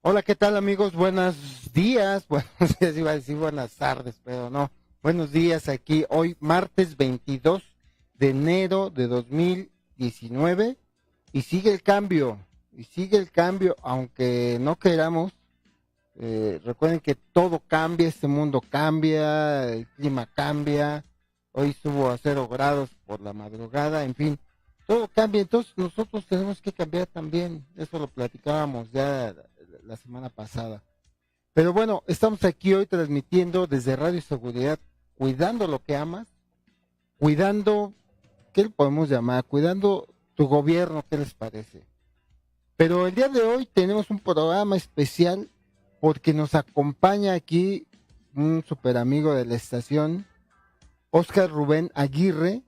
Hola, ¿qué tal amigos? Buenos días. Buenos días, iba a decir buenas tardes, pero no. Buenos días aquí, hoy martes 22 de enero de 2019 y sigue el cambio, aunque no queramos. Recuerden que todo cambia, este mundo cambia, el clima cambia. Hoy estuvo a 0 grados por la madrugada, en fin, todo cambia. Entonces nosotros tenemos que cambiar también. Eso lo platicábamos ya la semana pasada. Pero bueno, estamos aquí hoy transmitiendo desde Radio Seguridad, cuidando lo que amas, cuidando, ¿qué le podemos llamar? Cuidando tu gobierno, ¿qué les parece? Pero el día de hoy tenemos un programa especial porque nos acompaña aquí un super amigo de la estación, Oscar Rubén Aguirre,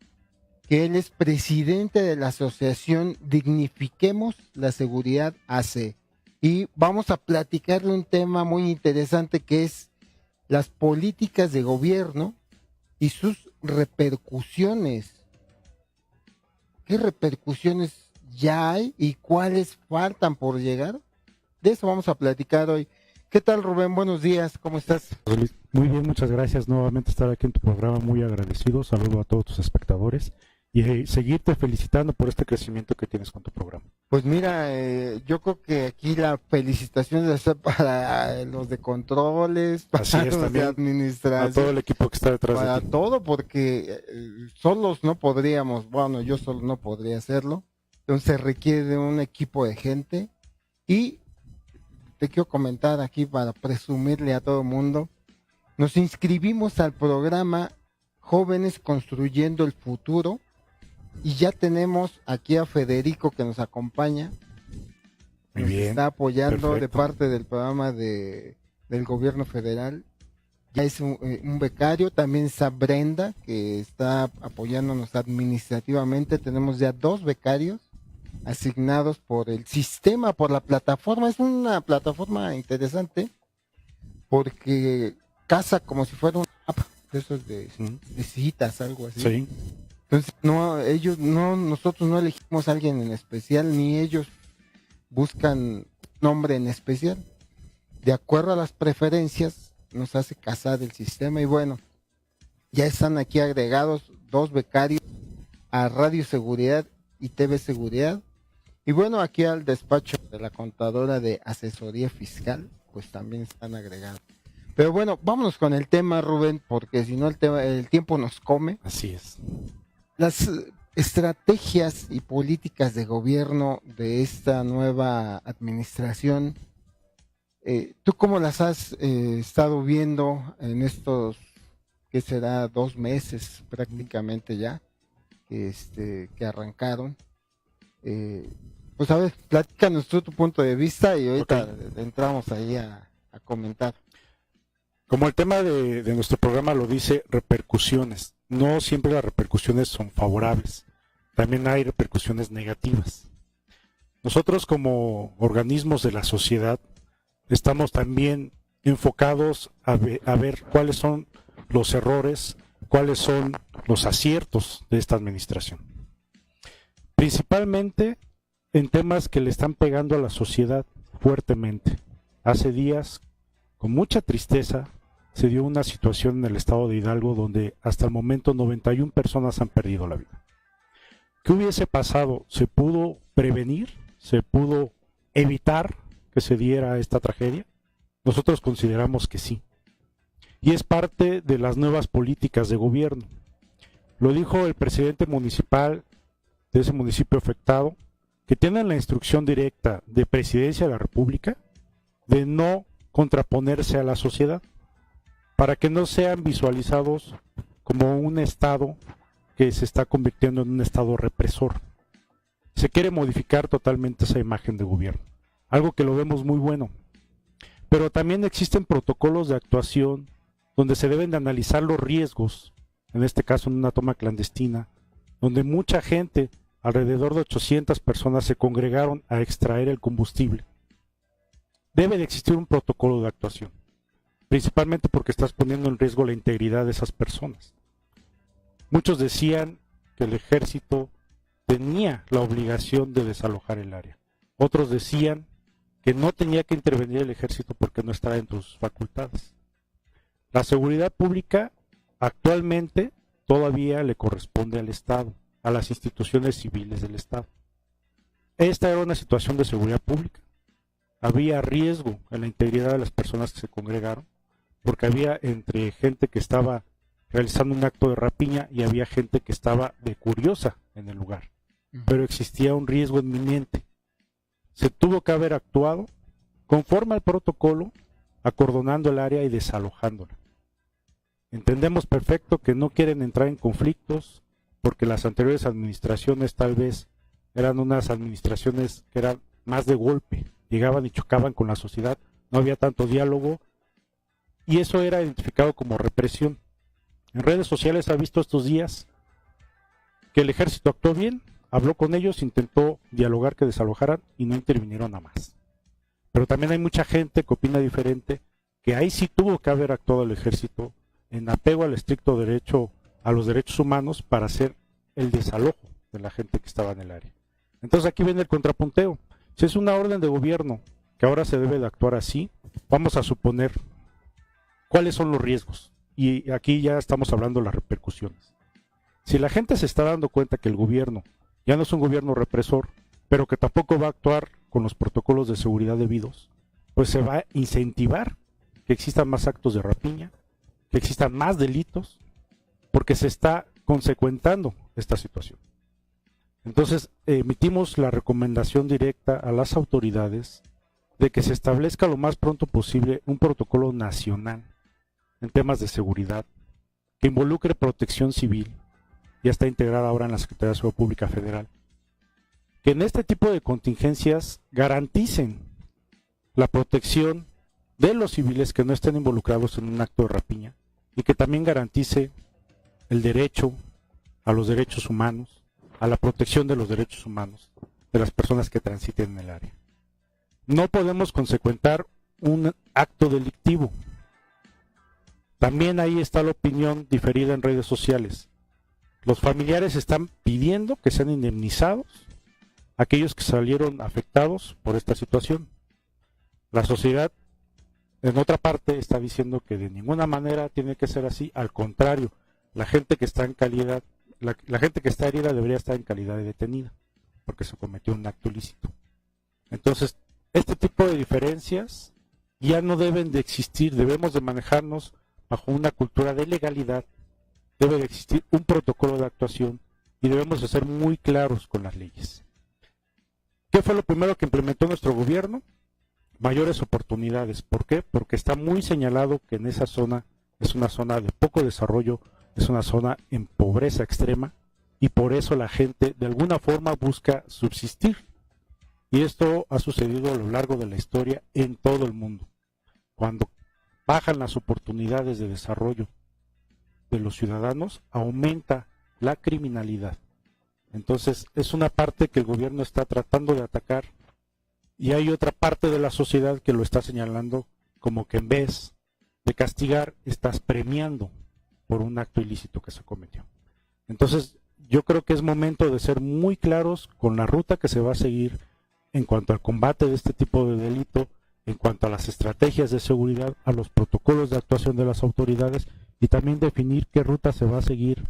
que él es presidente de la asociación Dignifiquemos la Seguridad AC. Y vamos a platicarle un tema muy interesante que es las políticas de gobierno y sus repercusiones. ¿Qué repercusiones ya hay y cuáles faltan por llegar? De eso vamos a platicar hoy. ¿Qué tal, Rubén? Buenos días, ¿cómo estás? Muy bien, muchas gracias nuevamente estar aquí en tu programa, muy agradecido. Saludo a todos tus espectadores y seguirte felicitando por este crecimiento que tienes con tu programa. Pues mira, yo creo que aquí la felicitación debe ser para los de controles, para Así es, los de también a administración, todo el equipo que está detrás para de ti. todo, porque solos no podríamos, bueno, yo solo no podría hacerlo. Entonces requiere de un equipo de gente y te quiero comentar aquí para presumirle a todo el mundo. Nos inscribimos al programa Jóvenes Construyendo el Futuro y ya tenemos aquí a Federico que nos acompaña, Muy nos bien, está apoyando de perfecto. parte del programa del gobierno federal. Ya es un becario, también está Brenda que está apoyándonos administrativamente. Tenemos ya 2 becarios asignados por el sistema, por la plataforma. Es una plataforma interesante porque casa como si fuera una app de esos Mm, de citas, algo así. sí, Entonces, no, ellos no, nosotros no elegimos a alguien en especial, ni ellos buscan un nombre en especial. De acuerdo a las preferencias, nos hace casar el sistema y bueno, ya están aquí agregados 2 becarios a Radio Seguridad y TV Seguridad. Y bueno, aquí al despacho de la contadora de asesoría fiscal, pues también están agregados. Pero bueno, vámonos con el tema, Rubén, porque si no el tiempo nos come. así es. Las estrategias y políticas de gobierno de esta nueva administración, ¿tú cómo las has estado viendo en estos, que será 2 meses prácticamente ya, que arrancaron? Eh, pues a ver, platícanos tú tu punto de vista y Ok. ahorita entramos ahí a comentar. Como el tema de nuestro programa lo dice, repercusiones. No siempre las repercusiones son favorables. También hay repercusiones negativas. Nosotros como organismos de la sociedad estamos también enfocados a ver cuáles son los errores, cuáles son los aciertos de esta administración. Principalmente en temas que le están pegando a la sociedad fuertemente. Hace días, con mucha tristeza, se dio una situación en el estado de Hidalgo donde hasta el momento 91 personas han perdido la vida. ¿Qué hubiese pasado? ¿Se pudo prevenir? ¿Se pudo evitar que se diera esta tragedia? Nosotros consideramos que sí. Y es parte de las nuevas políticas de gobierno. Lo dijo el presidente municipal de ese municipio afectado, que tienen la instrucción directa de Presidencia de la República de no contraponerse a la sociedad, para que no sean visualizados como un Estado que se está convirtiendo en un Estado represor. Se quiere modificar totalmente esa imagen de gobierno, algo que lo vemos muy bueno. Pero también existen protocolos de actuación donde se deben de analizar los riesgos, en este caso en una toma clandestina, donde mucha gente, alrededor de 800 personas, se congregaron a extraer el combustible. Debe de existir un protocolo de actuación, principalmente porque estás poniendo en riesgo la integridad de esas personas. Muchos decían que el ejército tenía la obligación de desalojar el área. Otros decían que no tenía que intervenir el ejército porque no estaba dentro de sus facultades. La seguridad pública actualmente todavía le corresponde al Estado, a las instituciones civiles del Estado. Esta era una situación de seguridad pública. Había riesgo en la integridad de las personas que se congregaron, porque había entre gente que estaba realizando un acto de rapiña y había gente que estaba de curiosa en el lugar. Pero existía un riesgo inminente. Se tuvo que haber actuado conforme al protocolo, acordonando el área y desalojándola. Entendemos perfecto que no quieren entrar en conflictos, porque las anteriores administraciones tal vez eran unas administraciones que eran más de golpe, llegaban y chocaban con la sociedad, no había tanto diálogo, y eso era identificado como represión. En redes sociales ha visto estos días que el ejército actuó bien, habló con ellos, intentó dialogar que desalojaran y no intervinieron a más. Pero también hay mucha gente que opina diferente, que ahí sí tuvo que haber actuado el ejército en apego al estricto derecho a los derechos humanos para hacer el desalojo de la gente que estaba en el área. Entonces aquí viene el contrapunteo. Si es una orden de gobierno que ahora se debe de actuar así, vamos a suponer cuáles son los riesgos. Y aquí ya estamos hablando de las repercusiones. Si la gente se está dando cuenta que el gobierno ya no es un gobierno represor, pero que tampoco va a actuar con los protocolos de seguridad debidos, pues se va a incentivar que existan más actos de rapiña, que existan más delitos, porque se está consecuentando esta situación. Entonces, emitimos la recomendación directa a las autoridades de que se establezca lo más pronto posible un protocolo nacional en temas de seguridad que involucre protección civil, ya está integrada ahora en la Secretaría de Seguridad Pública Federal, que en este tipo de contingencias garanticen la protección de los civiles que no estén involucrados en un acto de rapiña y que también garantice el derecho a los derechos humanos, a la protección de los derechos humanos de las personas que transiten en el área. No podemos consecuentar un acto delictivo. También ahí está la opinión diferida en redes sociales. Los familiares están pidiendo que sean indemnizados aquellos que salieron afectados por esta situación. La sociedad, en otra parte, está diciendo que de ninguna manera tiene que ser así. Al contrario, la gente que está en calidad, la gente que está herida debería estar en calidad de detenida, porque se cometió un acto ilícito. Entonces, este tipo de diferencias ya no deben de existir. Debemos de manejarnos bajo una cultura de legalidad. Debe de existir un protocolo de actuación y debemos de ser muy claros con las leyes. ¿Qué fue lo primero que implementó nuestro gobierno? Mayores oportunidades. ¿Por qué? Porque está muy señalado que en esa zona es una zona de poco desarrollo, es una zona en pobreza extrema y por eso la gente de alguna forma busca subsistir. Y esto ha sucedido a lo largo de la historia en todo el mundo. Cuando bajan las oportunidades de desarrollo de los ciudadanos, aumenta la criminalidad. Entonces es una parte que el gobierno está tratando de atacar y hay otra parte de la sociedad que lo está señalando como que en vez de castigar, estás premiando por un acto ilícito que se cometió. Entonces yo creo que es momento de ser muy claros con la ruta que se va a seguir en cuanto al combate de este tipo de delito, en cuanto a las estrategias de seguridad, a los protocolos de actuación de las autoridades y también definir qué ruta se va a seguir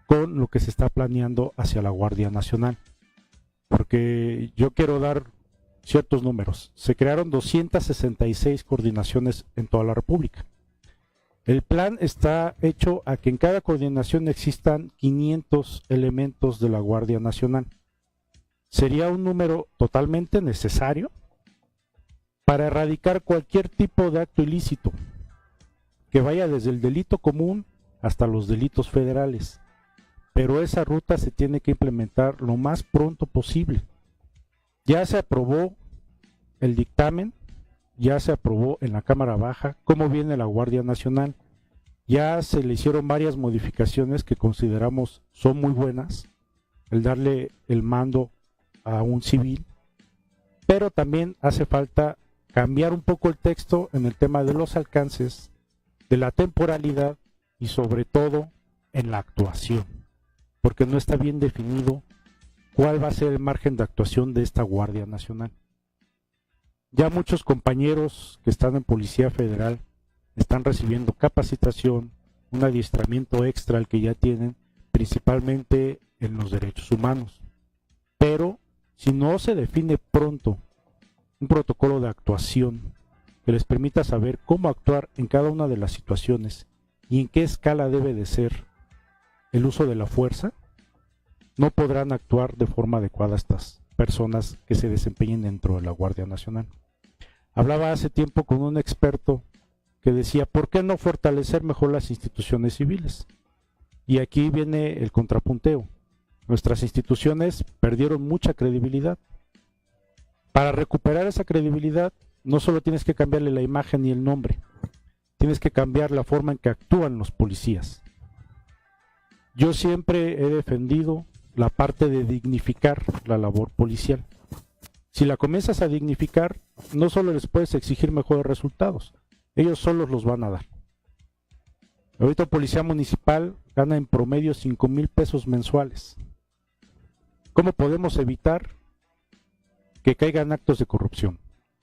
con lo que se está planeando hacia la Guardia Nacional. Porque yo quiero dar ciertos números. Se crearon 266 coordinaciones en toda la República. El plan está hecho a que en cada coordinación existan 500 elementos de la Guardia Nacional. Sería un número totalmente necesario para erradicar cualquier tipo de acto ilícito, que vaya desde el delito común hasta los delitos federales. Pero esa ruta se tiene que implementar lo más pronto posible. Ya se aprobó el dictamen, ya se aprobó en la Cámara Baja cómo viene la Guardia Nacional. Ya se le hicieron varias modificaciones que consideramos son muy buenas, el darle el mando a un civil, pero también hace falta cambiar un poco el texto en el tema de los alcances, de la temporalidad y sobre todo en la actuación, porque no está bien definido cuál va a ser el margen de actuación de esta Guardia Nacional. Ya muchos compañeros que están en Policía Federal están recibiendo capacitación, un adiestramiento extra al que ya tienen, principalmente en los derechos humanos. Pero si no se define pronto un protocolo de actuación que les permita saber cómo actuar en cada una de las situaciones y en qué escala debe de ser el uso de la fuerza, no podrán actuar de forma adecuada estas personas que se desempeñen dentro de la Guardia Nacional. Hablaba hace tiempo con un experto que decía, ¿por qué no fortalecer mejor las instituciones civiles? Y aquí viene el contrapunteo. Nuestras instituciones perdieron mucha credibilidad. Para recuperar esa credibilidad, no solo tienes que cambiarle la imagen y el nombre, tienes que cambiar la forma en que actúan los policías. Yo siempre he defendido la parte de dignificar la labor policial. Si la comienzas a dignificar, no solo les puedes exigir mejores resultados, ellos solos los van a dar. Ahorita el policía municipal gana en promedio 5,000 pesos mensuales. ¿Cómo podemos evitar que caigan actos de corrupción?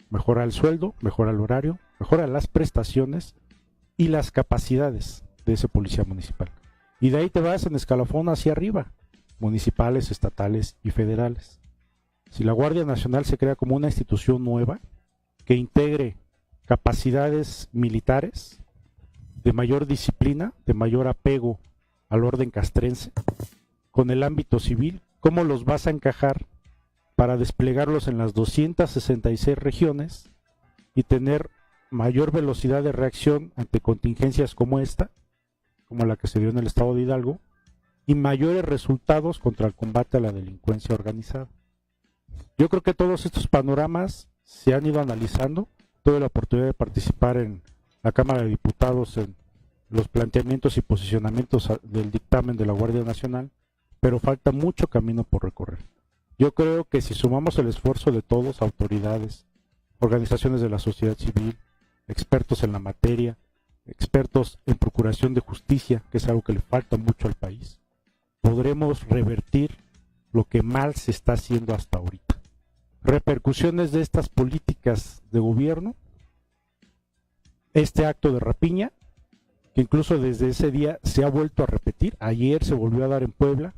Mejora el sueldo, mejora el horario, mejora las prestaciones y las capacidades de ese policía municipal. Y de ahí te vas en escalafón hacia arriba, municipales, estatales y federales. Si la Guardia Nacional se crea como una institución nueva que integre capacidades militares de mayor disciplina, de mayor apego al orden castrense, con el ámbito civil, ¿cómo los vas a encajar para desplegarlos en las 266 regiones y tener mayor velocidad de reacción ante contingencias como esta, como la que se dio en el estado de Hidalgo, y mayores resultados contra el combate a la delincuencia organizada? Yo creo que todos estos panoramas se han ido analizando. Tuve la oportunidad de participar en la Cámara de Diputados en los planteamientos y posicionamientos del dictamen de la Guardia Nacional, pero falta mucho camino por recorrer. Yo creo que si sumamos el esfuerzo de todos, autoridades, organizaciones de la sociedad civil, expertos en la materia, expertos en procuración de justicia, que es algo que le falta mucho al país, podremos revertir lo que mal se está haciendo hasta ahorita. Repercusiones de estas políticas de gobierno, este acto de rapiña, que incluso desde ese día se ha vuelto a repetir, ayer se volvió a dar en Puebla,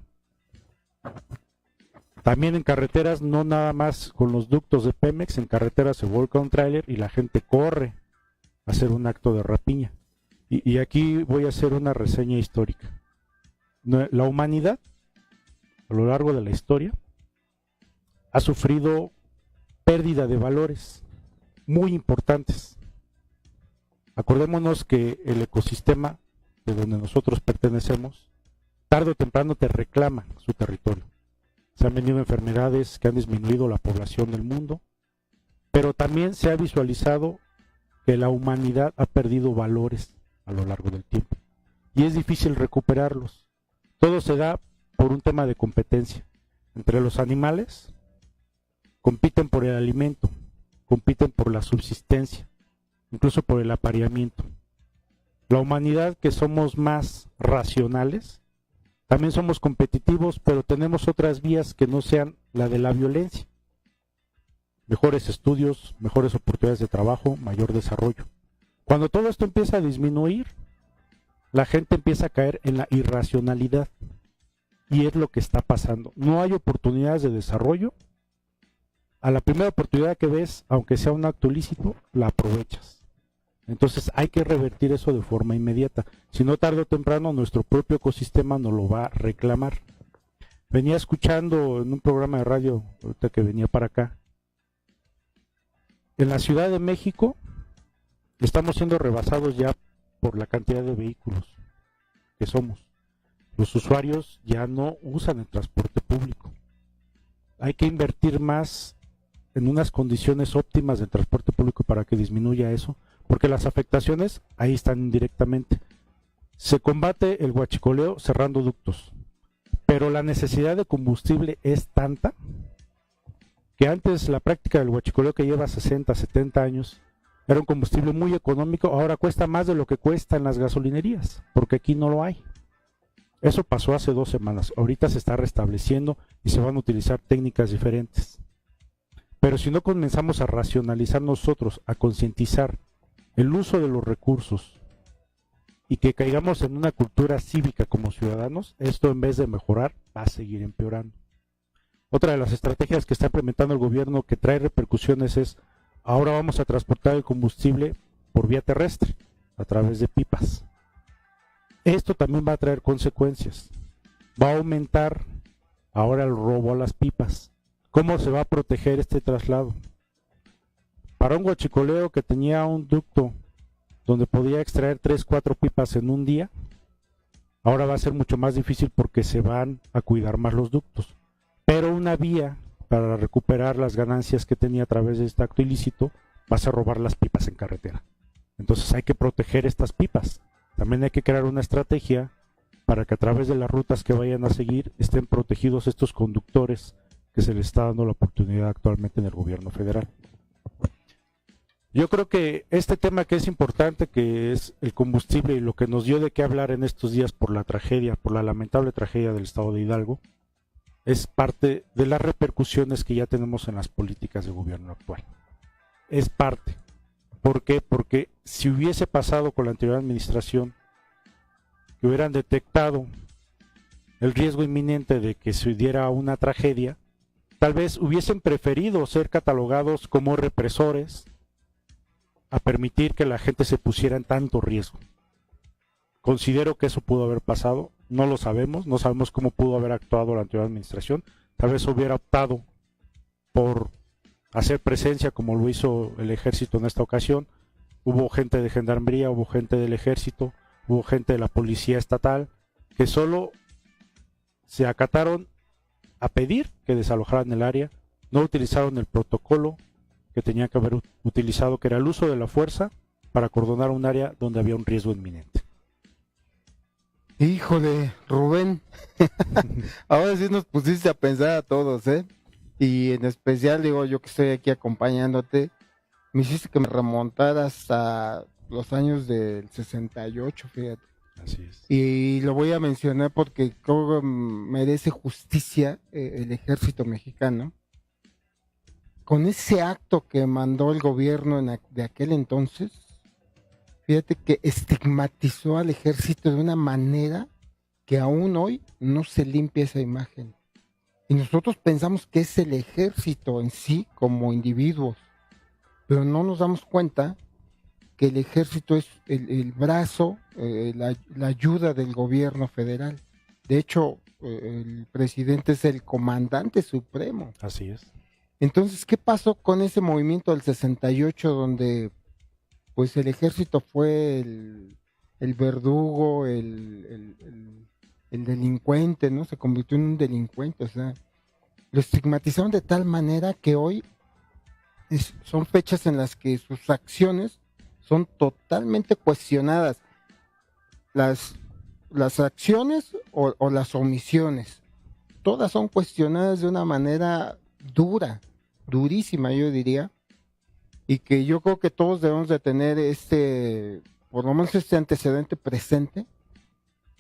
también en carreteras, no nada más con los ductos de Pemex, en carreteras se volca un tráiler y la gente corre a hacer un acto de rapiña. Y aquí voy a hacer una reseña histórica. La humanidad, a lo largo de la historia, ha sufrido pérdida de valores muy importantes. Acordémonos que el ecosistema de donde nosotros pertenecemos, tarde o temprano te reclama su territorio. Se han venido enfermedades que han disminuido la población del mundo, pero también se ha visualizado que la humanidad ha perdido valores a lo largo del tiempo y es difícil recuperarlos. Todo se da por un tema de competencia. Entre los animales compiten por el alimento, compiten por la subsistencia, incluso por el apareamiento. La humanidad, que somos más racionales, también somos competitivos, pero tenemos otras vías que no sean la de la violencia. Mejores estudios, mejores oportunidades de trabajo, mayor desarrollo. Cuando todo esto empieza a disminuir, la gente empieza a caer en la irracionalidad. Y es lo que está pasando. No hay oportunidades de desarrollo. A la primera oportunidad que ves, aunque sea un acto ilícito, la aprovechas. Entonces hay que revertir eso de forma inmediata. Si no, tarde o temprano, nuestro propio ecosistema nos lo va a reclamar. Venía escuchando en un programa de radio, ahorita que venía para acá, en la Ciudad de México estamos siendo rebasados ya por la cantidad de vehículos que somos. Los usuarios ya no usan el transporte público. Hay que invertir más en unas condiciones óptimas del transporte público para que disminuya eso, porque las afectaciones ahí están indirectamente. Se combate el huachicoleo cerrando ductos, pero la necesidad de combustible es tanta que antes la práctica del huachicoleo, que lleva 60, 70 años, era un combustible muy económico, ahora cuesta más de lo que cuesta en las gasolinerías, porque aquí no lo hay. Eso pasó hace 2 semanas, ahorita se está restableciendo y se van a utilizar técnicas diferentes. Pero si no comenzamos a racionalizar nosotros, a concientizar el uso de los recursos y que caigamos en una cultura cívica como ciudadanos, esto en vez de mejorar va a seguir empeorando. Otra de las estrategias que está implementando el gobierno que trae repercusiones es: ahora vamos a transportar el combustible por vía terrestre, a través de pipas. Esto también va a traer consecuencias. Va a aumentar ahora el robo a las pipas. ¿Cómo se va a proteger este traslado? Para un huachicolero que tenía un ducto donde podía extraer 3, 4 pipas en un día, ahora va a ser mucho más difícil porque se van a cuidar más los ductos. Pero una vía para recuperar las ganancias que tenía a través de este acto ilícito va a ser robar las pipas en carretera. Entonces hay que proteger estas pipas. También hay que crear una estrategia para que a través de las rutas que vayan a seguir estén protegidos estos conductores que se les está dando la oportunidad actualmente en el gobierno federal. Yo creo que este tema que es importante, que es el combustible y lo que nos dio de qué hablar en estos días por la tragedia, por la lamentable tragedia del estado de Hidalgo, es parte de las repercusiones que ya tenemos en las políticas de gobierno actual. Es parte. ¿Por qué? Porque si hubiese pasado con la anterior administración, que hubieran detectado el riesgo inminente de que se diera una tragedia, tal vez hubiesen preferido ser catalogados como represores a permitir que la gente se pusiera en tanto riesgo. Considero que eso pudo haber pasado, no lo sabemos, no sabemos cómo pudo haber actuado la anterior administración. Tal vez hubiera optado por hacer presencia como lo hizo el ejército en esta ocasión. Hubo gente de gendarmería, hubo gente del ejército, hubo gente de la policía estatal que solo se acataron a pedir que desalojaran el área, no utilizaron el protocolo que tenían que haber utilizado, que era el uso de la fuerza para acordonar un área donde había un riesgo inminente. Híjole, Rubén, ahora sí nos pusiste a pensar a todos, ¿eh? Y en especial, digo, yo que estoy aquí acompañándote, me hiciste que me remontaras a los años del 68, fíjate. Así es. Y lo voy a mencionar porque creo que merece justicia el ejército mexicano. Con ese acto que mandó el gobierno de aquel entonces, fíjate que estigmatizó al ejército de una manera que aún hoy no se limpia esa imagen. Y nosotros pensamos que es el ejército en sí como individuos, pero no nos damos cuenta que el ejército es el brazo, la ayuda del gobierno federal. De hecho, el presidente es el comandante supremo. Así es. Entonces, ¿qué pasó con ese movimiento del 68 donde pues el ejército fue el verdugo, el delincuente, ¿no? Se convirtió en un delincuente, o sea, lo estigmatizaron de tal manera que hoy son fechas en las que sus acciones son totalmente cuestionadas. Las acciones o las omisiones, todas son cuestionadas de una manera dura, durísima, yo diría, y que yo creo que todos debemos de tener por lo menos este antecedente presente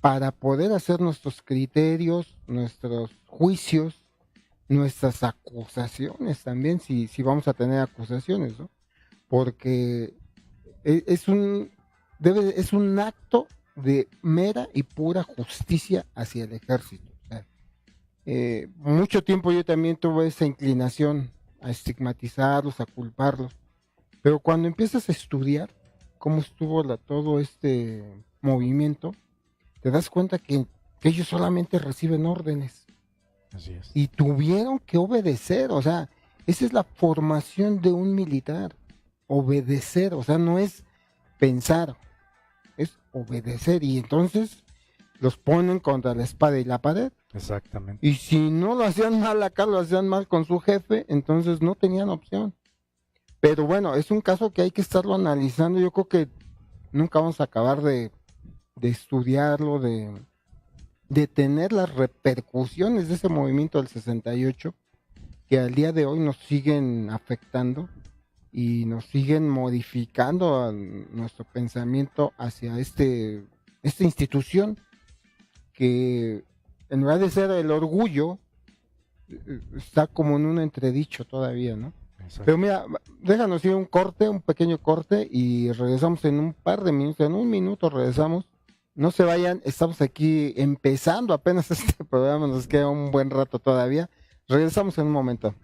para poder hacer nuestros criterios, nuestros juicios, nuestras acusaciones también, si vamos a tener acusaciones, ¿no? Porque es un acto de mera y pura justicia hacia el ejército. O sea, mucho tiempo yo también tuve esa inclinación a estigmatizarlos, a culparlos, pero cuando empiezas a estudiar cómo estuvo todo este movimiento, te das cuenta que ellos solamente reciben órdenes. Así es. Y tuvieron que obedecer, o sea, esa es la formación de un militar, obedecer, o sea, no es pensar, es obedecer, y entonces los ponen contra la espada y la pared. Exactamente. Y si no lo hacían mal acá, lo hacían mal con su jefe, entonces no tenían opción. Pero bueno, es un caso que hay que estarlo analizando, yo creo que nunca vamos a acabar de estudiarlo, de tener las repercusiones de ese movimiento del 68 que al día de hoy nos siguen afectando y nos siguen modificando a nuestro pensamiento hacia esta institución que en lugar de ser el orgullo está como en un entredicho todavía, ¿no? Exacto. Pero mira, déjanos ir un pequeño corte y regresamos en un par de minutos, en un minuto regresamos. No se vayan, estamos aquí empezando apenas este programa, nos queda un buen rato todavía. Regresamos en un momento.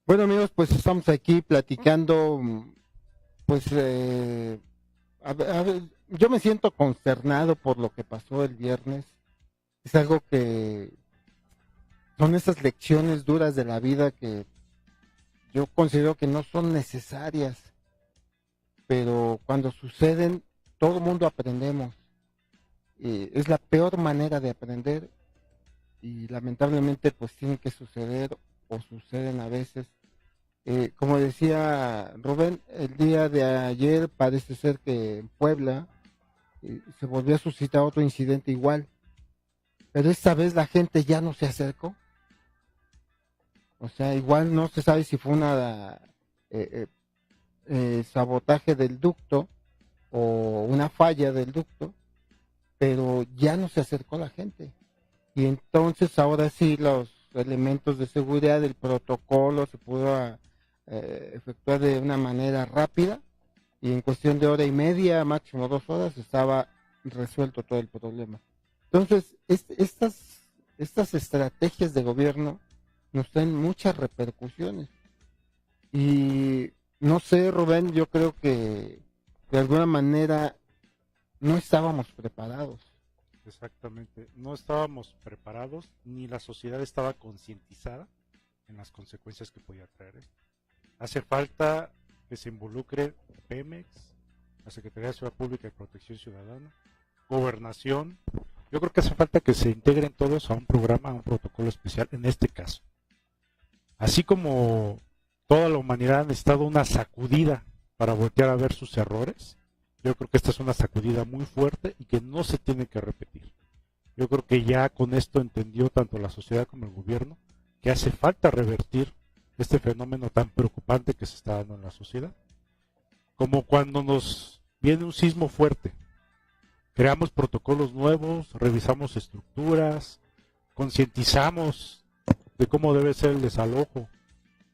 Bueno amigos, pues estamos aquí platicando, pues a ver, yo me siento consternado por lo que pasó el viernes. Es algo que son esas lecciones duras de la vida que yo considero que no son necesarias, pero cuando suceden, todo el mundo aprendemos. Es la peor manera de aprender y lamentablemente pues tiene que suceder o suceden a veces. Como decía Rubén, el día de ayer parece ser que en Puebla se volvió a suscitar otro incidente igual, pero esta vez la gente ya no se acercó. O sea, igual no se sabe si fue una sabotaje del ducto o una falla del ducto, pero ya no se acercó la gente. Y entonces ahora sí los elementos de seguridad del protocolo se pudo efectuar de una manera rápida y en cuestión de hora y media, máximo 2 horas, estaba resuelto todo el problema. Entonces, estas estrategias de gobierno nos traen muchas repercusiones. Y no sé, Rubén, yo creo que de alguna manera no estábamos preparados. Exactamente, no estábamos preparados, ni la sociedad estaba concientizada en las consecuencias que podía traer esto. Hace falta que se involucre Pemex, la Secretaría de Seguridad Pública y Protección Ciudadana, Gobernación. Yo creo que hace falta que se integren todos a un programa, a un protocolo especial en este caso. Así como toda la humanidad ha necesitado una sacudida para voltear a ver sus errores, yo creo que esta es una sacudida muy fuerte y que no se tiene que repetir. Yo creo que ya con esto entendió tanto la sociedad como el gobierno que hace falta revertir este fenómeno tan preocupante que se está dando en la sociedad. Como cuando nos viene un sismo fuerte, creamos protocolos nuevos, revisamos estructuras, concientizamos de cómo debe ser el desalojo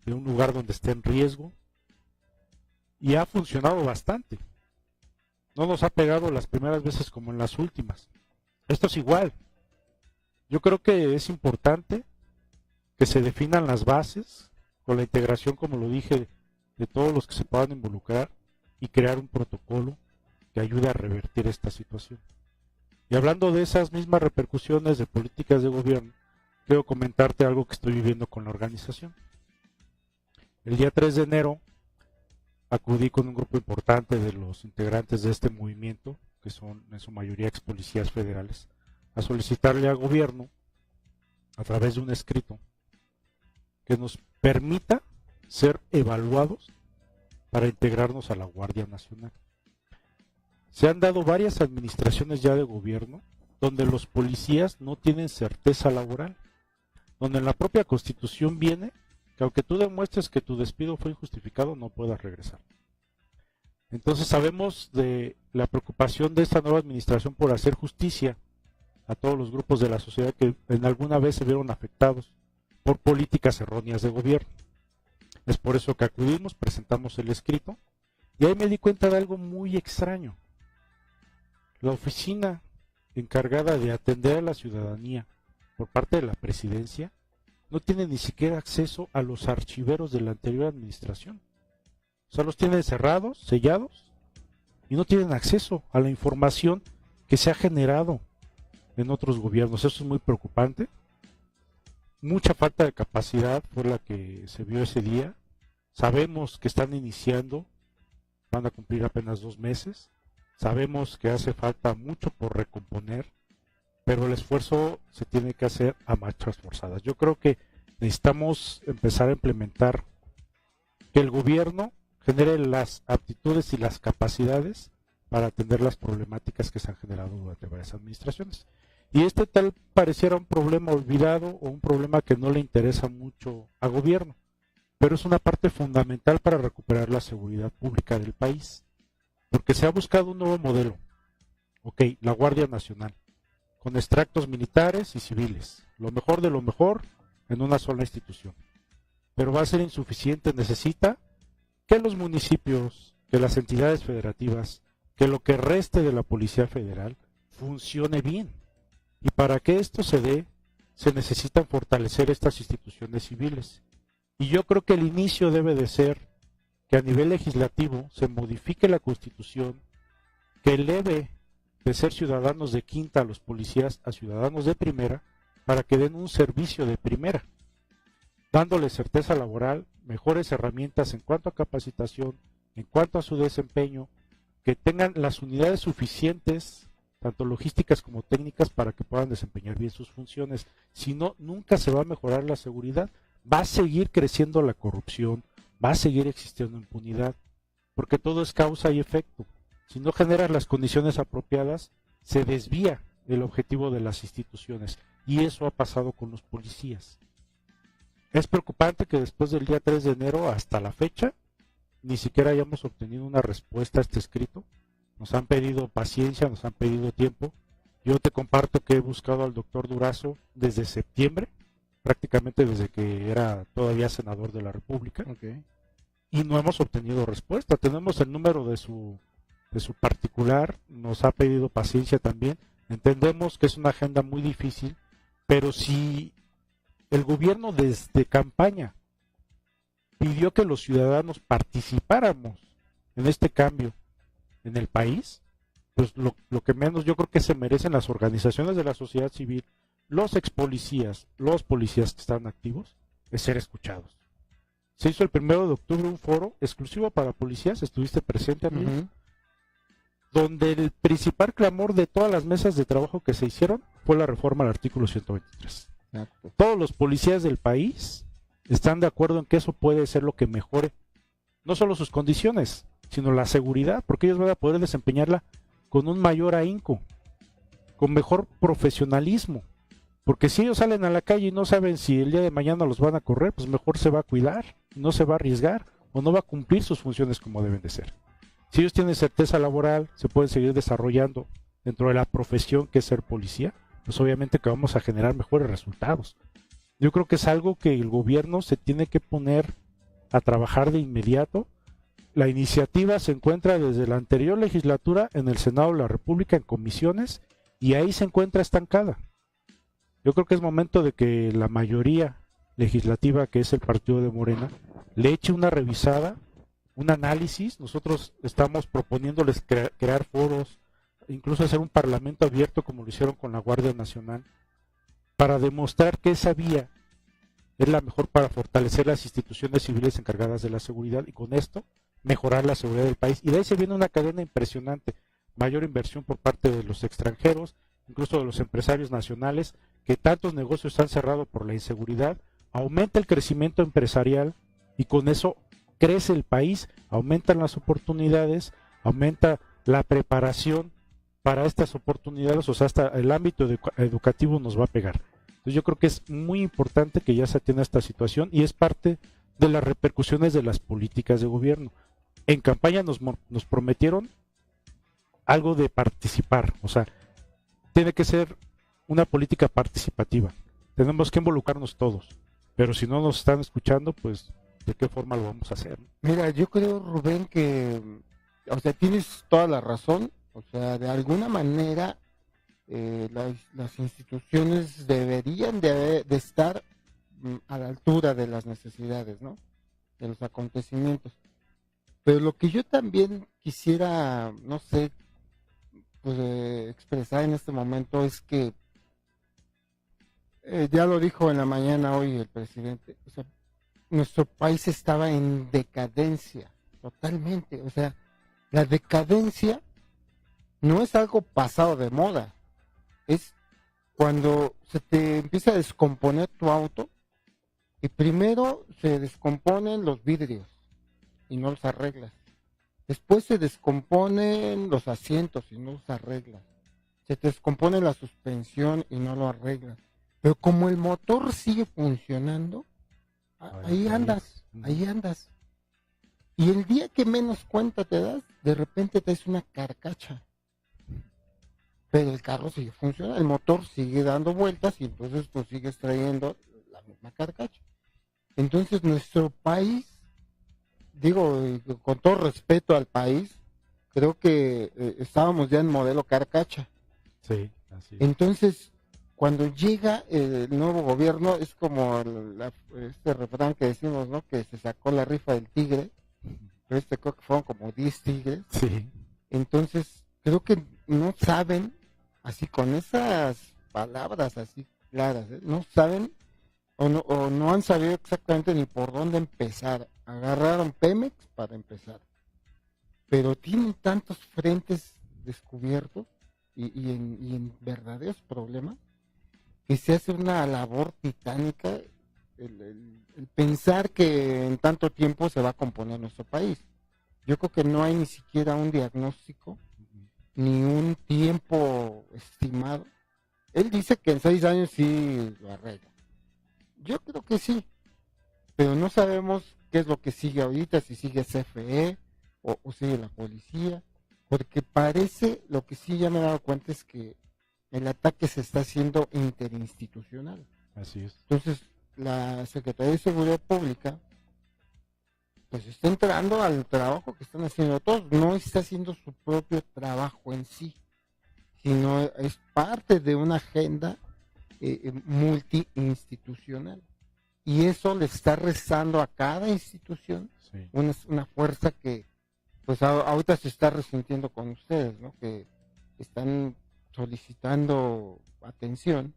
de un lugar donde esté en riesgo, y ha funcionado bastante. No nos ha pegado las primeras veces como en las últimas. Esto es igual. Yo creo que es importante que se definan las bases con la integración, como lo dije, de todos los que se puedan involucrar y crear un protocolo que ayude a revertir esta situación. Y hablando de esas mismas repercusiones de políticas de gobierno, quiero comentarte algo que estoy viviendo con la organización. El día 3 de enero acudí con un grupo importante de los integrantes de este movimiento, que son en su mayoría ex policías federales, a solicitarle al gobierno, a través de un escrito, que nos permita ser evaluados para integrarnos a la Guardia Nacional. Se han dado varias administraciones ya de gobierno donde los policías no tienen certeza laboral, donde en la propia Constitución viene que aunque tú demuestres que tu despido fue injustificado, no puedas regresar. Entonces sabemos de la preocupación de esta nueva administración por hacer justicia a todos los grupos de la sociedad que en alguna vez se vieron afectados por políticas erróneas de gobierno. Es por eso que acudimos, presentamos el escrito, y ahí me di cuenta de algo muy extraño. La oficina encargada de atender a la ciudadanía por parte de la presidencia no tiene ni siquiera acceso a los archiveros de la anterior administración. O sea, los tienen cerrados, sellados, y no tienen acceso a la información que se ha generado en otros gobiernos. Eso es muy preocupante. Mucha falta de capacidad fue la que se vio ese día. Sabemos que están iniciando, van a cumplir apenas 2 meses. Sabemos que hace falta mucho por recomponer, pero el esfuerzo se tiene que hacer a marchas forzadas. Yo creo que necesitamos empezar a implementar que el gobierno genere las aptitudes y las capacidades para atender las problemáticas que se han generado durante varias administraciones. Y este tal pareciera un problema olvidado o un problema que no le interesa mucho al gobierno, pero es una parte fundamental para recuperar la seguridad pública del país, porque se ha buscado un nuevo modelo. Ok, la Guardia Nacional, con extractos militares y civiles, lo mejor de lo mejor en una sola institución. Pero va a ser insuficiente, necesita que los municipios, que las entidades federativas, que lo que reste de la Policía Federal funcione bien. Y para que esto se dé, se necesitan fortalecer estas instituciones civiles. Y yo creo que el inicio debe de ser que a nivel legislativo se modifique la Constitución, que eleve de ser ciudadanos de quinta a los policías a ciudadanos de primera, para que den un servicio de primera, dándoles certeza laboral, mejores herramientas en cuanto a capacitación, en cuanto a su desempeño, que tengan las unidades suficientes, tanto logísticas como técnicas, para que puedan desempeñar bien sus funciones. Si no, nunca se va a mejorar la seguridad. Va a seguir creciendo la corrupción, va a seguir existiendo impunidad, porque todo es causa y efecto. Si no generas las condiciones apropiadas, se desvía el objetivo de las instituciones, y eso ha pasado con los policías. Es preocupante que después del día 3 de enero hasta la fecha, ni siquiera hayamos obtenido una respuesta a este escrito. Nos han pedido paciencia, nos han pedido tiempo. Yo te comparto que he buscado al doctor Durazo desde septiembre, prácticamente desde que era todavía senador de la República, y no hemos obtenido respuesta. Tenemos el número de su particular, nos ha pedido paciencia también. Entendemos que es una agenda muy difícil, pero si el gobierno desde campaña pidió que los ciudadanos participáramos en este cambio en el país, pues lo que menos yo creo que se merecen las organizaciones de la sociedad civil, los ex policías, los policías que están activos, es ser escuchados. Se hizo el 1 de octubre un foro exclusivo para policías, estuviste presente, amigo, donde el principal clamor de todas las mesas de trabajo que se hicieron fue la reforma al artículo 123. Exacto. Todos los policías del país están de acuerdo en que eso puede ser lo que mejore no solo sus condiciones, sino la seguridad, porque ellos van a poder desempeñarla con un mayor ahínco, con mejor profesionalismo, porque si ellos salen a la calle y no saben si el día de mañana los van a correr, pues mejor se va a cuidar, no se va a arriesgar o no va a cumplir sus funciones como deben de ser. Si ellos tienen certeza laboral, se pueden seguir desarrollando dentro de la profesión que es ser policía, pues obviamente que vamos a generar mejores resultados. Yo creo que es algo que el gobierno se tiene que poner a trabajar de inmediato. La iniciativa se encuentra desde la anterior legislatura en el Senado de la República en comisiones y ahí se encuentra estancada. Yo creo que es momento de que la mayoría legislativa, que es el partido de Morena, le eche una revisada, un análisis. Nosotros estamos proponiéndoles crear foros, incluso hacer un parlamento abierto como lo hicieron con la Guardia Nacional, para demostrar que esa vía es la mejor para fortalecer las instituciones civiles encargadas de la seguridad y con esto mejorar la seguridad del país. Y de ahí se viene una cadena impresionante. mayor inversión por parte de los extranjeros, incluso de los empresarios nacionales, que tantos negocios han cerrado por la inseguridad, aumenta el crecimiento empresarial y con eso crece el país, aumentan las oportunidades, aumenta la preparación para estas oportunidades, o sea, hasta el ámbito educativo nos va a pegar. Entonces yo creo que es muy importante que ya se atienda esta situación y es parte de las repercusiones de las políticas de gobierno. En campaña nos prometieron algo de participar, o sea, tiene que ser una política participativa. Tenemos que involucrarnos todos, pero si no nos están escuchando, pues, ¿de qué forma lo vamos a hacer? Mira, yo creo, Rubén, que, o sea, tienes toda la razón. O sea, de alguna manera las instituciones deberían de estar a la altura de las necesidades, ¿no? De los acontecimientos. Pero lo que yo también quisiera, no sé, pues expresar en este momento es que ya lo dijo en la mañana hoy el presidente, o sea, nuestro país estaba en decadencia, totalmente. O sea, la decadencia no es algo pasado de moda, es cuando se te empieza a descomponer tu auto y primero se descomponen los vidrios y no los arreglas. Después se descomponen los asientos y no los arreglas. Se te descompone la suspensión y no lo arreglas. Pero como el motor sigue funcionando, ahí andas, ahí andas. Y el día que menos cuenta te das, de repente te es una carcacha. Pero el carro sigue funcionando, el motor sigue dando vueltas y entonces pues sigues trayendo la misma carcacha. Entonces nuestro país, digo, con todo respeto al país, creo que estábamos ya en modelo carcacha. Sí, así es. Entonces, cuando llega el nuevo gobierno, es como este refrán que decimos, ¿no? Que se sacó la rifa del tigre, pero creo que fueron como 10 tigres. Sí. Entonces, creo que no saben, así con esas palabras así claras, no saben o no han sabido exactamente ni por dónde empezar. Agarraron Pemex para empezar, pero tienen tantos frentes descubiertos y en verdaderos problemas que se hace una labor titánica el pensar que en tanto tiempo se va a componer nuestro país. Yo creo que no hay ni siquiera un diagnóstico ni un tiempo estimado. Él dice que en 6 años sí lo arregla. Yo creo que sí, pero no sabemos qué es lo que sigue ahorita, si sigue CFE o sigue la policía, porque parece, lo que sí ya me he dado cuenta es que el ataque se está haciendo interinstitucional. Así es. Entonces, la Secretaría de Seguridad Pública pues está entrando al trabajo que están haciendo todos, no está haciendo su propio trabajo en sí, sino es parte de una agenda multiinstitucional. Y eso le está rezando a cada institución Sí. una fuerza que pues ahorita se está resintiendo con ustedes, ¿no? Que están solicitando atención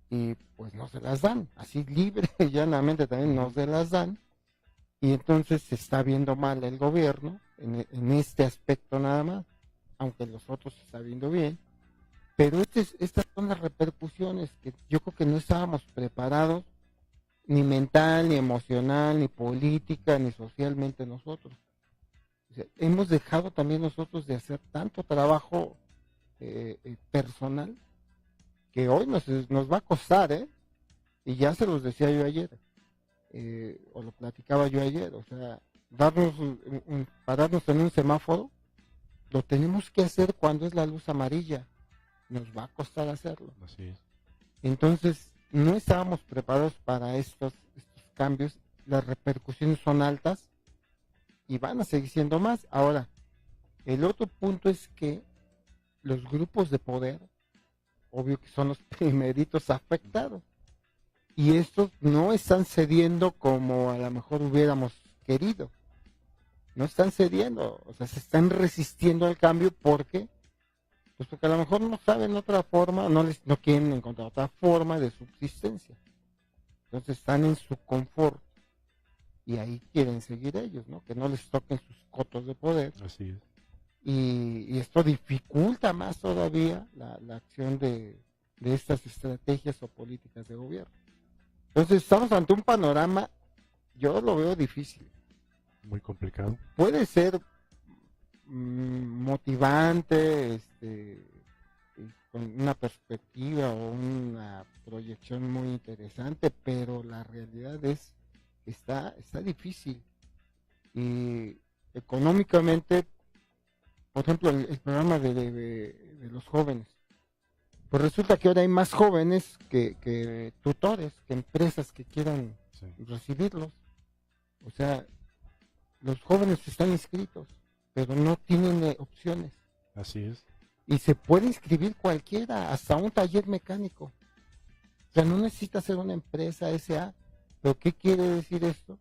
y pues no se las dan, así libre y llanamente también no se las dan, y entonces se está viendo mal el gobierno en este aspecto nada más, aunque los otros se está viendo bien, pero estas son las repercusiones que yo creo que no estábamos preparados, ni mental, ni emocional, ni política, ni socialmente nosotros. O sea, hemos dejado también nosotros de hacer tanto trabajo personal que hoy nos va a costar, ¿eh? Y ya se los decía yo ayer, o lo platicaba yo ayer, o sea, pararnos en un semáforo, lo tenemos que hacer cuando es la luz amarilla, nos va a costar hacerlo. Así es. Entonces, no estábamos preparados para estos cambios, las repercusiones son altas y van a seguir siendo más. Ahora, el otro punto es que los grupos de poder, obvio que son los primeritos afectados, y estos no están cediendo como a lo mejor hubiéramos querido, no están cediendo, o sea, se están resistiendo al cambio porque a lo mejor no saben otra forma, no quieren encontrar otra forma de subsistencia, entonces están en su confort y ahí quieren seguir ellos, ¿no? Que no les toquen sus cotos de poder. Así es. y esto dificulta más todavía la acción de estas estrategias o políticas de gobierno. Entonces estamos ante un panorama, yo lo veo difícil. Muy complicado. Puede ser motivante, con una perspectiva o una proyección muy interesante, pero la realidad es que está difícil. Y económicamente, por ejemplo, el programa de los jóvenes, pues resulta que ahora hay más jóvenes que tutores, que empresas que quieran recibirlos. O sea, los jóvenes están inscritos, pero no tienen opciones. Así es. Y se puede inscribir cualquiera, hasta un taller mecánico. O sea, no necesita ser una empresa SA. ¿Pero qué quiere decir esto?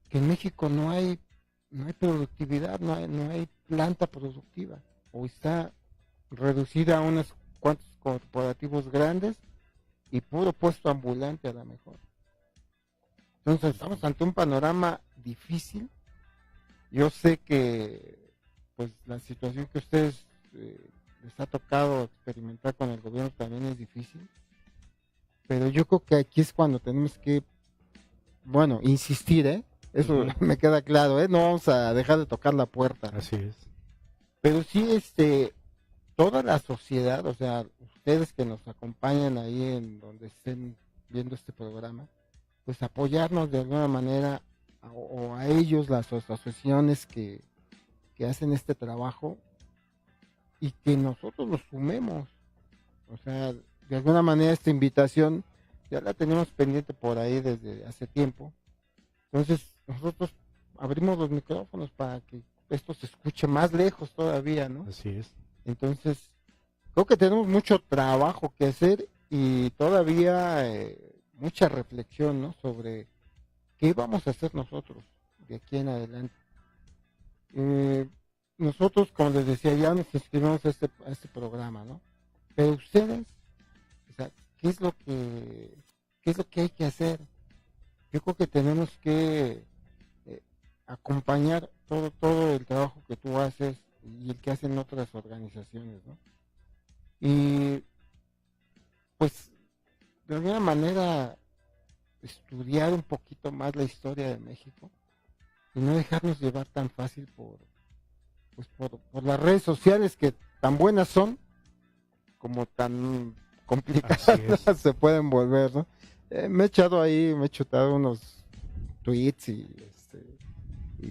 Que en México no hay productividad, no hay planta productiva. O está reducida a unos cuantos corporativos grandes y puro puesto ambulante a lo mejor. Entonces estamos ante un panorama difícil. Yo sé que pues la situación que ustedes les ha tocado experimentar con el gobierno también es difícil, pero yo creo que aquí es cuando tenemos que, bueno, insistir, eso me queda claro, no vamos a dejar de tocar la puerta. Así es. Pero sí, toda la sociedad, o sea, ustedes que nos acompañan ahí en donde estén viendo este programa, pues apoyarnos de alguna manera o a ellos, las asociaciones que hacen este trabajo, y que nosotros nos sumemos. O sea, de alguna manera esta invitación ya la tenemos pendiente por ahí desde hace tiempo. Entonces nosotros abrimos los micrófonos para que esto se escuche más lejos todavía, ¿no? Así es. Entonces creo que tenemos mucho trabajo que hacer y todavía mucha reflexión, ¿no? Sobre qué vamos a hacer nosotros de aquí en adelante. Nosotros, como les decía, ya nos inscribimos a este programa, ¿no? Pero ustedes, o sea, ¿qué es lo que hay que hacer? Yo creo que tenemos que acompañar todo el trabajo que tú haces y el que hacen otras organizaciones, ¿no? Y pues de alguna manera estudiar un poquito más la historia de México y no dejarnos llevar tan fácil por las redes sociales, que tan buenas son como tan complicadas se pueden volver, ¿no? Me he chutado unos tweets y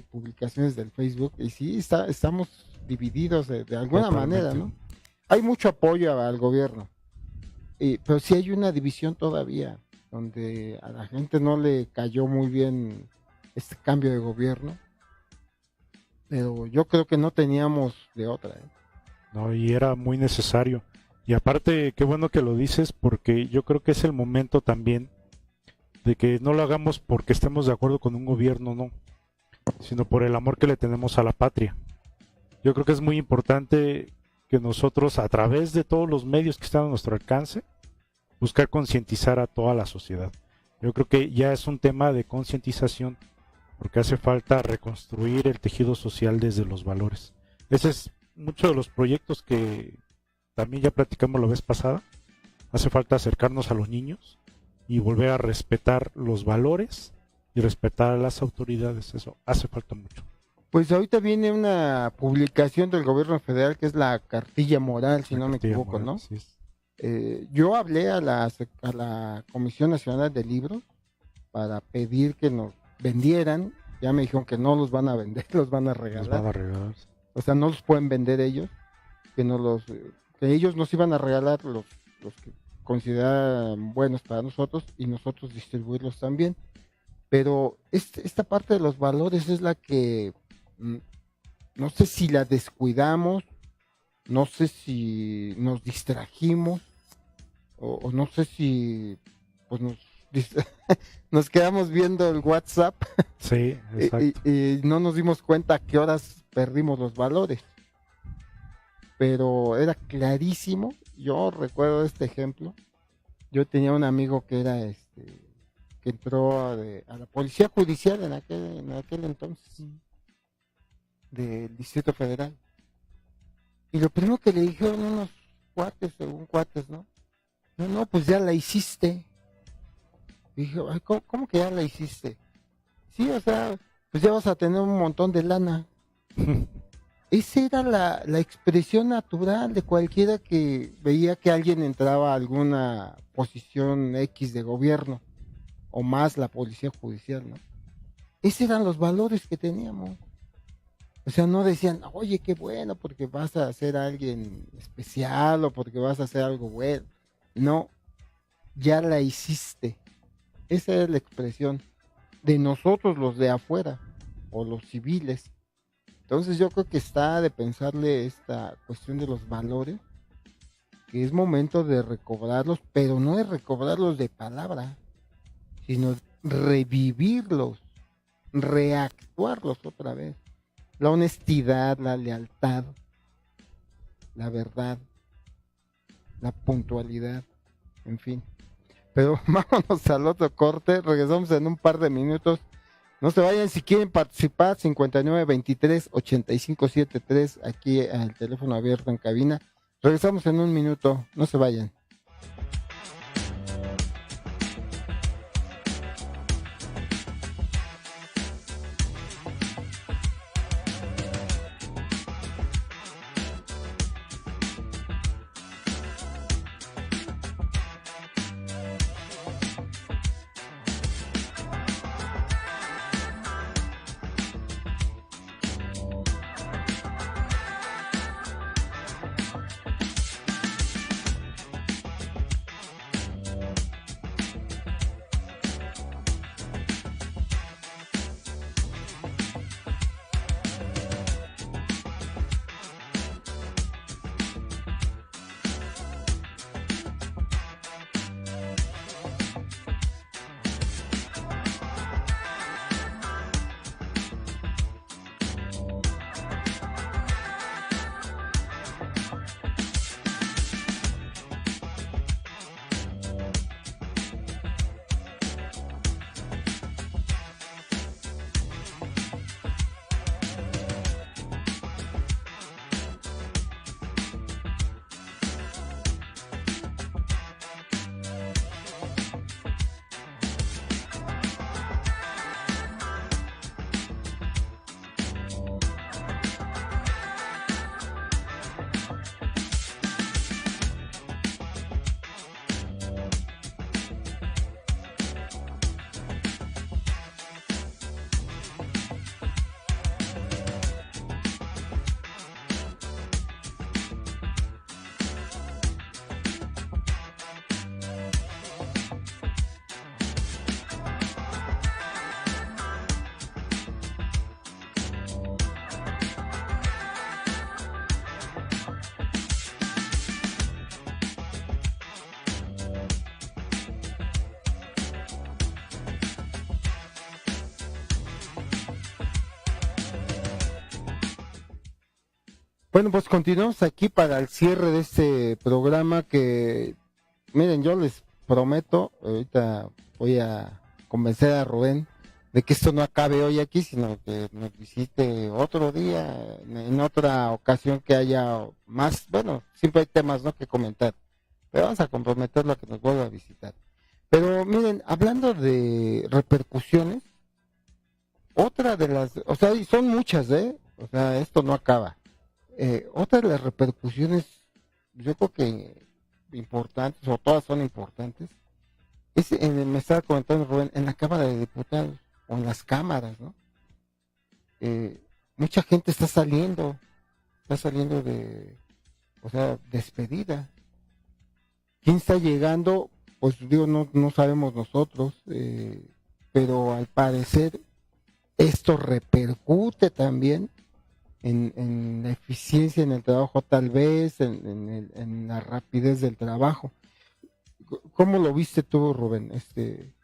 publicaciones del Facebook, y sí, estamos divididos de alguna manera, ¿no? Hay mucho apoyo al gobierno, pero sí hay una división todavía, donde a la gente no le cayó muy bien este cambio de gobierno, pero yo creo que no teníamos de otra. No, y era muy necesario. Y aparte, qué bueno que lo dices, porque yo creo que es el momento también de que no lo hagamos porque estemos de acuerdo con un gobierno, no, sino por el amor que le tenemos a la patria. Yo creo que es muy importante que nosotros, a través de todos los medios que están a nuestro alcance, buscar concientizar a toda la sociedad. Yo creo que ya es un tema de concientización, porque hace falta reconstruir el tejido social desde los valores. Ese es mucho de los proyectos que también ya platicamos la vez pasada. Hace falta acercarnos a los niños y volver a respetar los valores y respetar a las autoridades. Eso hace falta mucho. Pues ahorita viene una publicación del gobierno federal que es la cartilla moral, si no me equivoco, moral, ¿no? Sí es. Yo hablé a la Comisión Nacional de Libros para pedir que nos vendieran. Ya me dijeron que no los van a vender, los van a regalar. Los van a regalar. O sea, no los pueden vender ellos, que ellos nos iban a regalar los que consideran buenos para nosotros y nosotros distribuirlos también. Pero esta parte de los valores es la que no sé si la descuidamos, no sé si nos distrajimos o no sé si pues nos quedamos viendo el WhatsApp. Sí, exacto. y no nos dimos cuenta a qué horas perdimos los valores. Pero era clarísimo. Yo recuerdo este ejemplo. Yo tenía un amigo que era que entró a la policía judicial en aquel entonces del Distrito Federal. Y lo primero que le dijeron unos cuates, según cuates, ¿no? No, no, pues ya la hiciste. Y dije, ay, ¿cómo que ya la hiciste? Sí, o sea, pues ya vas a tener un montón de lana. Esa era la expresión natural de cualquiera que veía que alguien entraba a alguna posición X de gobierno, o más la policía judicial, ¿no? Esos eran los valores que teníamos. O sea, no decían, oye, qué bueno, porque vas a ser alguien especial o porque vas a hacer algo bueno. No, ya la hiciste. Esa es la expresión de nosotros los de afuera o los civiles. Entonces yo creo que está de pensarle esta cuestión de los valores, que es momento de recobrarlos, pero no de recobrarlos de palabra, sino revivirlos, reactuarlos otra vez. La honestidad, la lealtad, la verdad, la puntualidad, en fin. Pero vámonos al otro corte, regresamos en un par de minutos. No se vayan si quieren participar, 5923-8573, aquí al teléfono abierto en cabina. Regresamos en un minuto, no se vayan. Bueno, pues continuamos aquí para el cierre de este programa que, miren, yo les prometo, ahorita voy a convencer a Rubén de que esto no acabe hoy aquí, sino que nos visite otro día, en otra ocasión que haya más, bueno, siempre hay temas, ¿no?, que comentar, pero vamos a comprometerlo a que nos vuelva a visitar. Pero miren, hablando de repercusiones, otra de las, o sea, y son muchas, o sea, esto no acaba. Otra de las repercusiones, yo creo que importantes, o todas son importantes, es, me estaba comentando Rubén, en la Cámara de Diputados, o en las cámaras, ¿no? Mucha gente está saliendo de, o sea, despedida. ¿Quién está llegando? Pues digo, no sabemos nosotros, pero al parecer esto repercute también en la eficiencia en el trabajo, tal vez, en la rapidez del trabajo. ¿Cómo lo viste tú, Rubén,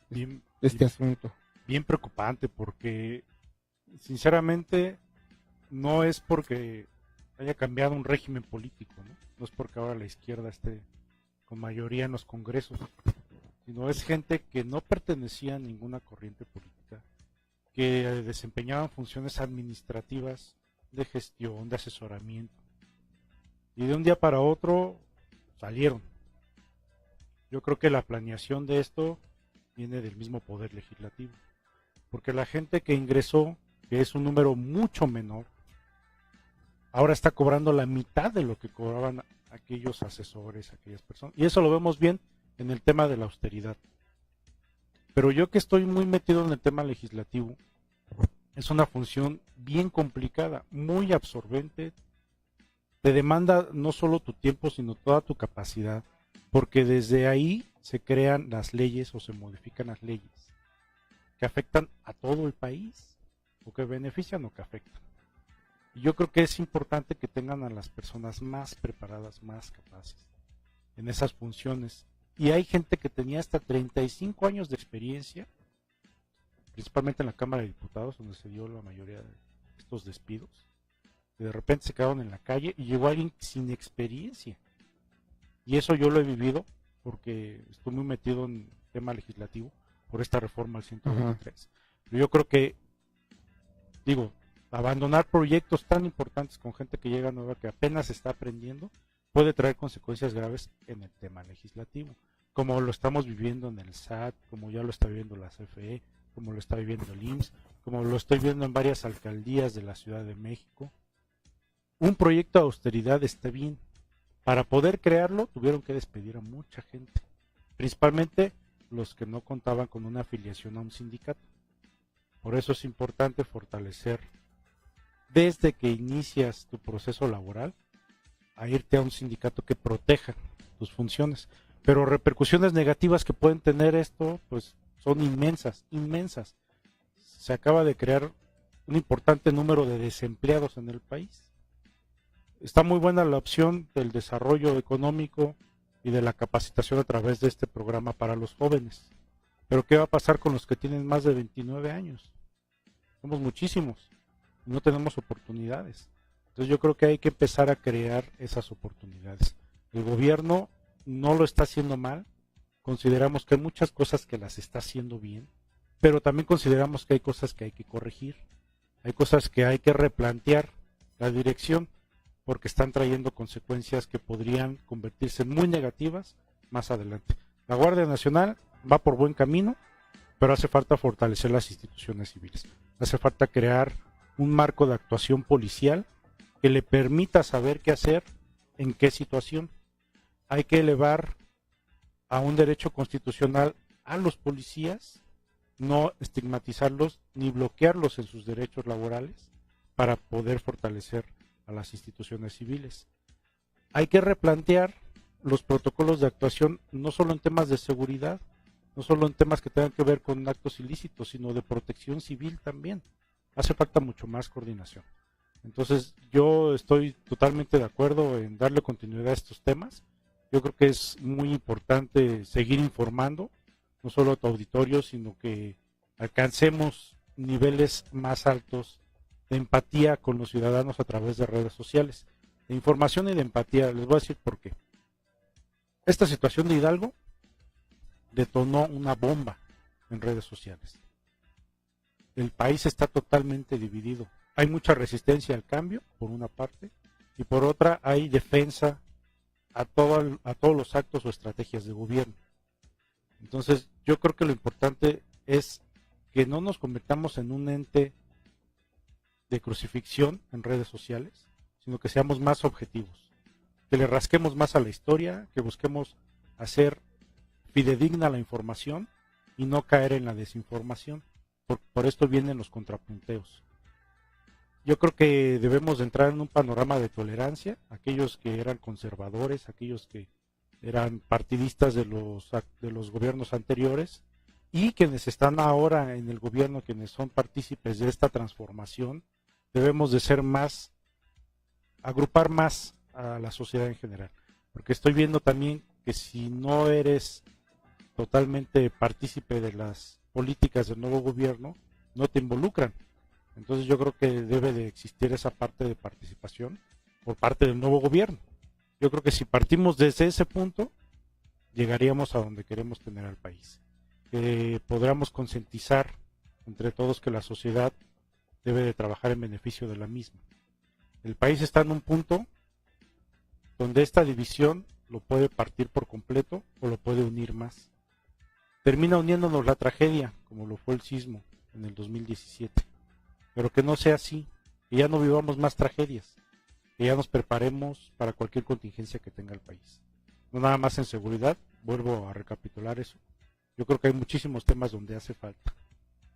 Bien, este asunto? bien preocupante porque, sinceramente, no es porque haya cambiado un régimen político, ¿no? No es porque ahora la izquierda esté con mayoría en los congresos, sino es gente que no pertenecía a ninguna corriente política, que desempeñaban funciones administrativas, de gestión, de asesoramiento, y de un día para otro salieron. Yo creo que la planeación de esto viene del mismo poder legislativo, porque la gente que ingresó, que es un número mucho menor, ahora está cobrando la mitad de lo que cobraban aquellos asesores, aquellas personas. Y eso lo vemos bien en el tema de la austeridad. Pero yo que estoy muy metido en el tema legislativo, es una función bien complicada, muy absorbente. Te demanda no solo tu tiempo, sino toda tu capacidad, porque desde ahí se crean las leyes o se modifican las leyes que afectan a todo el país, o que benefician o que afectan. Y yo creo que es importante que tengan a las personas más preparadas, más capaces en esas funciones. Y hay gente que tenía hasta 35 años de experiencia, principalmente en la Cámara de Diputados, donde se dio la mayoría de estos despidos, que de repente se quedaron en la calle y llegó alguien sin experiencia. Y eso yo lo he vivido porque estoy muy metido en el tema legislativo por esta reforma al 123. Pero yo creo que, abandonar proyectos tan importantes con gente que llega nueva, que apenas está aprendiendo, puede traer consecuencias graves en el tema legislativo, como lo estamos viviendo en el SAT, como ya lo está viviendo la CFE, como lo está viviendo el IMSS, como lo estoy viendo en varias alcaldías de la Ciudad de México. Un proyecto de austeridad está bien. Para poder crearlo tuvieron que despedir a mucha gente, principalmente los que no contaban con una afiliación a un sindicato. Por eso es importante fortalecer desde que inicias tu proceso laboral a irte a un sindicato que proteja tus funciones. Pero repercusiones negativas que pueden tener esto, pues son inmensas, inmensas. Se acaba de crear un importante número de desempleados en el país. Está muy buena la opción del desarrollo económico y de la capacitación a través de este programa para los jóvenes. Pero ¿qué va a pasar con los que tienen más de 29 años? Somos muchísimos. No tenemos oportunidades. Entonces yo creo que hay que empezar a crear esas oportunidades. El gobierno no lo está haciendo mal. Consideramos que hay muchas cosas que las está haciendo bien, pero también consideramos que hay cosas que hay que corregir. Hay cosas que hay que replantear la dirección, porque están trayendo consecuencias que podrían convertirse en muy negativas más adelante. La Guardia Nacional va por buen camino, pero hace falta fortalecer las instituciones civiles. Hace falta crear un marco de actuación policial que le permita saber qué hacer, en qué situación. Hay que elevar a un derecho constitucional a los policías, no estigmatizarlos ni bloquearlos en sus derechos laborales para poder fortalecer a las instituciones civiles. Hay que replantear los protocolos de actuación no solo en temas de seguridad, no solo en temas que tengan que ver con actos ilícitos, sino de protección civil también. Hace falta mucho más coordinación. Entonces yo estoy totalmente de acuerdo en darle continuidad a estos temas. Yo creo que es muy importante seguir informando, no solo a tu auditorio, sino que alcancemos niveles más altos de empatía con los ciudadanos a través de redes sociales, de información y de empatía. Les voy a decir por qué. Esta situación de Hidalgo detonó una bomba en redes sociales. El país está totalmente dividido. Hay mucha resistencia al cambio, por una parte, y por otra hay defensa a todos los actos o estrategias de gobierno. Entonces, yo creo que lo importante es que no nos convirtamos en un ente de crucifixión en redes sociales, sino que seamos más objetivos, que le rasquemos más a la historia, que busquemos hacer fidedigna la información y no caer en la desinformación. Por esto vienen los contrapunteos. Yo creo que debemos de entrar en un panorama de tolerancia, aquellos que eran conservadores, aquellos que eran partidistas de los gobiernos anteriores, y quienes están ahora en el gobierno, quienes son partícipes de esta transformación. Debemos de ser más, agrupar más a la sociedad en general, porque estoy viendo también que si no eres totalmente partícipe de las políticas del nuevo gobierno, no te involucran. Entonces yo creo que debe de existir esa parte de participación por parte del nuevo gobierno. Yo creo que si partimos desde ese punto, llegaríamos a donde queremos tener al país. Que podamos concientizar entre todos que la sociedad debe de trabajar en beneficio de la misma. El país está en un punto donde esta división lo puede partir por completo o lo puede unir más. Termina uniéndonos la tragedia, como lo fue el sismo en el 2017. Pero que no sea así, que ya no vivamos más tragedias, que ya nos preparemos para cualquier contingencia que tenga el país. No nada más en seguridad, vuelvo a recapitular eso. Yo creo que hay muchísimos temas donde hace falta,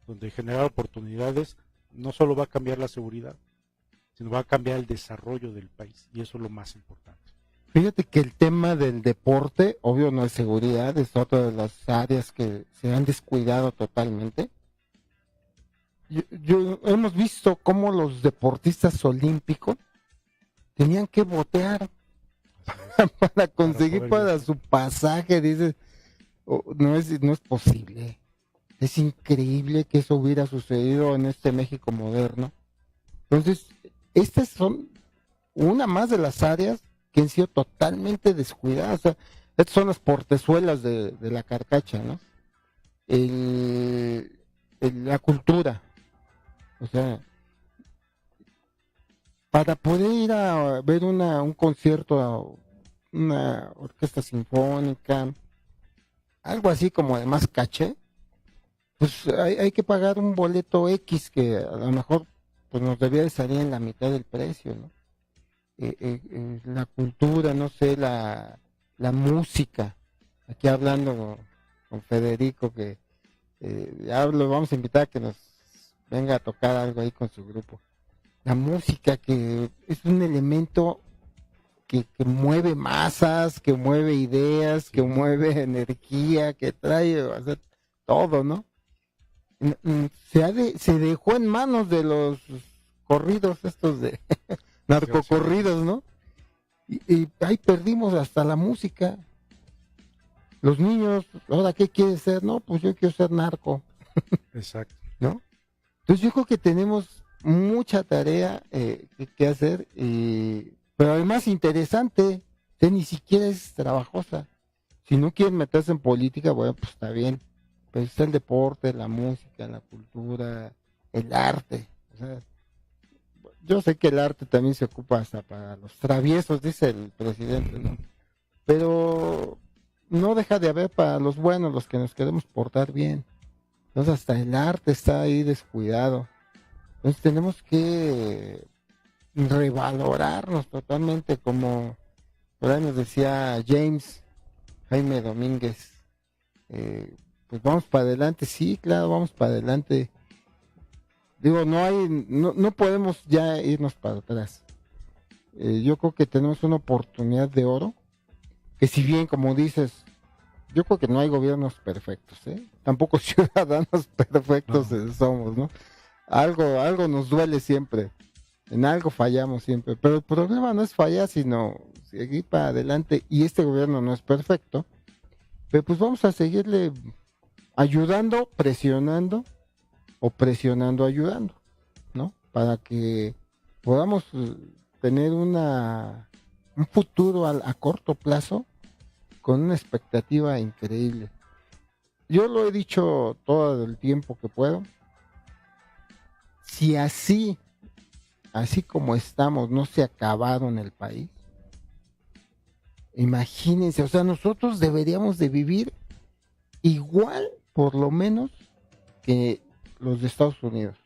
donde generar oportunidades no solo va a cambiar la seguridad, sino va a cambiar el desarrollo del país, y eso es lo más importante. Fíjate que el tema del deporte, obvio no es seguridad, es otra de las áreas que se han descuidado totalmente. Hemos visto cómo los deportistas olímpicos tenían que botear para conseguir para su pasaje. Dices, oh, no es posible. Es increíble que eso hubiera sucedido en este México moderno. Entonces, estas son una más de las áreas que han sido totalmente descuidadas. O sea, estas son las portezuelas de la carcacha, ¿no? La cultura. O sea, para poder ir a ver un concierto, una orquesta sinfónica, algo así como de más caché, pues hay que pagar un boleto X que a lo mejor pues nos debía de salir en la mitad del precio, ¿no? La cultura, no sé, la música. Aquí hablando con Federico, que ya lo vamos a invitar a que nos venga a tocar algo ahí con su grupo. La música, que es un elemento que mueve masas, que mueve ideas, que mueve energía, que trae, o sea, todo, ¿no? Se dejó en manos de los corridos estos de narcocorridos, ¿no? Y ahí perdimos hasta la música. Los niños, ahora, ¿qué quieres ser? No, pues yo quiero ser narco. Exacto. ¿No? Entonces yo creo que tenemos mucha tarea que hacer, pero además interesante, que ni siquiera es trabajosa. Si no quieren meterse en política, bueno, pues está bien. Pero está el deporte, la música, la cultura, el arte. O sea, yo sé que el arte también se ocupa hasta para los traviesos, dice el presidente, ¿no? Pero no deja de haber para los buenos, los que nos queremos portar bien. Entonces hasta el arte está ahí descuidado. Entonces tenemos que revalorarnos totalmente, como por ahí nos decía Jaime Domínguez. Pues vamos para adelante, sí, claro, vamos para adelante. Digo, no podemos ya irnos para atrás. Yo creo que tenemos una oportunidad de oro, que si bien, como dices, yo creo que no hay gobiernos perfectos, ¿eh? Tampoco ciudadanos perfectos somos, ¿no? Algo nos duele siempre, en algo fallamos siempre, pero el problema no es fallar, sino seguir para adelante, y este gobierno no es perfecto, pero pues vamos a seguirle ayudando, presionando, o presionando, ayudando, ¿no? Para que podamos tener un futuro a corto plazo con una expectativa increíble. Yo lo he dicho todo el tiempo que puedo. Si así como estamos, no se acabaron el país, imagínense, o sea, nosotros deberíamos de vivir igual, por lo menos, que los de Estados Unidos.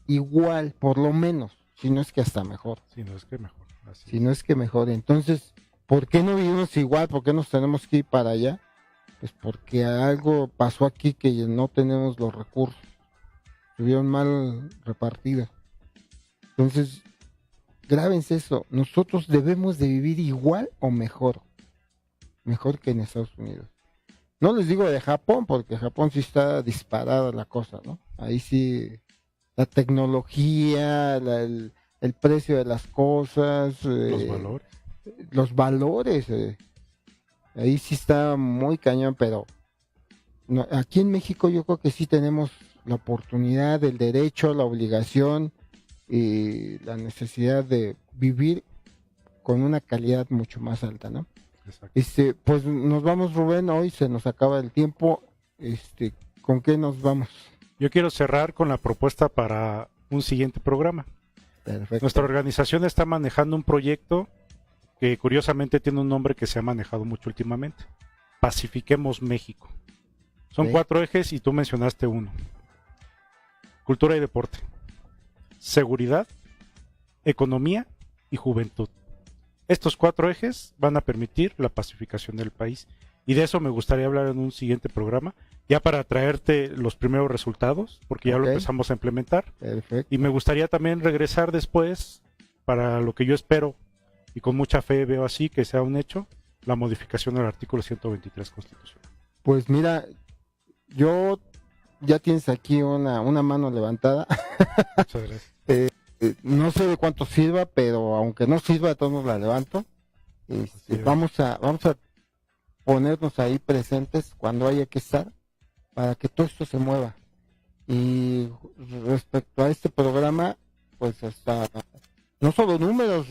Igual, por lo menos, si no es que hasta mejor. Si no es que mejor. Así si no es que mejor. Entonces, ¿por qué no vivimos igual? ¿Por qué nos tenemos que ir para allá? Pues porque algo pasó aquí que no tenemos los recursos. Estuvieron mal repartidas. Entonces, grábense eso. Nosotros debemos de vivir igual o mejor. Mejor que en Estados Unidos. No les digo de Japón, porque Japón sí está disparada la cosa, ¿no? Ahí sí, la tecnología, el precio de las cosas. Los valores. Los valores. Ahí sí está muy cañón, pero no, aquí en México yo creo que sí tenemos la oportunidad, el derecho, la obligación y la necesidad de vivir con una calidad mucho más alta, ¿no? Exacto. Pues nos vamos, Rubén, hoy se nos acaba el tiempo. ¿Con qué nos vamos? Yo quiero cerrar con la propuesta para un siguiente programa. Perfecto. Nuestra organización está manejando un proyecto que curiosamente tiene un nombre que se ha manejado mucho últimamente. Pacifiquemos México. Son 4 ejes y tú mencionaste uno. Cultura y deporte. Seguridad, economía y juventud. Estos 4 ejes van a permitir la pacificación del país. Y de eso me gustaría hablar en un siguiente programa, ya para traerte los primeros resultados, porque ya lo empezamos a implementar. Perfecto. Y me gustaría también regresar después, para lo que yo espero, y con mucha fe veo así, que sea un hecho, la modificación del artículo 123 constitucional. Pues mira, yo ya tienes aquí una mano levantada. Muchas gracias. No sé de cuánto sirva, pero aunque no sirva, de todos modos la levanto. Vamos a ponernos ahí presentes cuando haya que estar para que todo esto se mueva. Y respecto a este programa, pues hasta no solo números,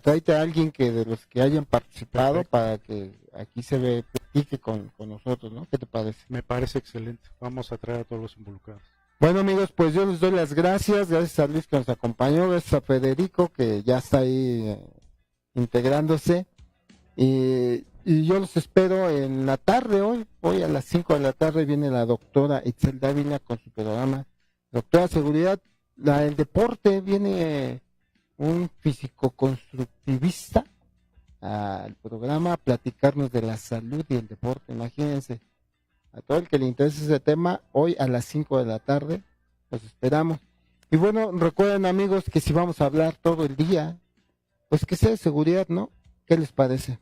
tráete a alguien que de los que hayan participado. Perfecto. Para que aquí se platique con nosotros, ¿no? ¿Qué te parece? Me parece excelente. Vamos a traer a todos los involucrados. Bueno, amigos, pues yo les doy las gracias a Luis que nos acompañó, gracias a Federico que ya está ahí integrándose, y yo los espero en la tarde hoy a las 5 de la tarde viene la doctora Itzel Dávila con su programa Doctora Seguridad. El deporte, viene un físico-constructivista al programa a platicarnos de la salud y el deporte, imagínense. A todo el que le interese ese tema, hoy a las 5 de la tarde, los esperamos. Y bueno, recuerden, amigos, que si vamos a hablar todo el día, pues que sea de seguridad, ¿no? ¿Qué les parece?